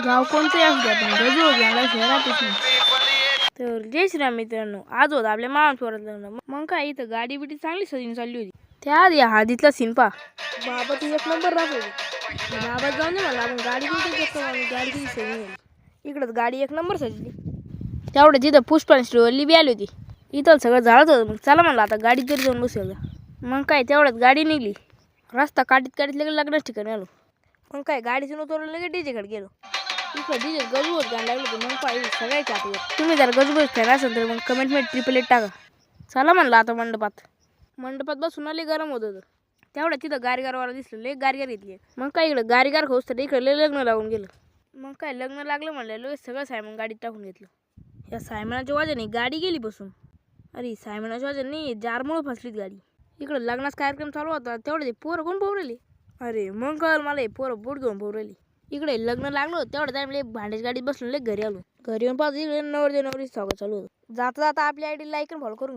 गाव कोणतं असू द्या पण गजू घ्यायला शहरातच नाही. तर जय श्रीराम मित्रांनो, आज होता आपल्या मामासोबत लग्न. मग काय इथं गाडी बिडी चांगली सजून चालली होती. त्या आधी हळदीतला सीन पा बाबा ती एक नंबर राहत होती. बाबा जाऊन दे मला, आपण गाडी बिडी घेतो आणि गाडी किती सजून झाली. इकडं गाडी एक नंबर सजली. तेवढं तिथं पुष्पा श्रीवल्ली बी आली होती. इथं सगळं झाडत होतं. मग चला म्हणलं आता गाडीत तरी जाऊन बसूया. मग काय तेवढ्यात गाडी निघली. रस्ता काढीत लगेच लग्नाच ठिकाणी आलो. मग काय गाडीतून उतरलं लगेच डीजेकडे गेलो. इकडं डीजे गजू होत गाणं लागलं होतं. मग काय सगळ्याच्या आठवत. तुम्ही जर गजूबज फॅन असेल तर मग कमेंटमध्ये 888 टाका. चला म्हणलं आता मंडपात बसून आले, गरम होत होतं. तेवढ्या तिथं गारगारवाला दिसलं, लय गारगार घेतली. मग काय इकडं गारगार होस तर इकडं लय लग्न लागून गेलं. मग काय लग्न लागलं म्हणलं, लगेच सगळं सायमन गाडीत टाकून घेतलं. या सायमनाच्या वाजाने गाडी गेली बसून. अरे सायमनाच्या वाजाने जारमुळं फसलीत गाडी. इकडं लग्नाचा कार्यक्रम चालू होता, तेवढे ते पोरं कोण पोहरली. अरे मग कळ मला हे पोरं बोट घेऊन पोहरली. इकडे लग्न लागलं तेवढं टाइमला भांड्याच्या गाडीत बसलो, घरी आलो. घरी येऊन पाहतो इकडे नवरदेव नवरीचं स्वागत चालू होतं. जाता जाता आपली आयडी लाईक आणि फॉलो करून घ्या.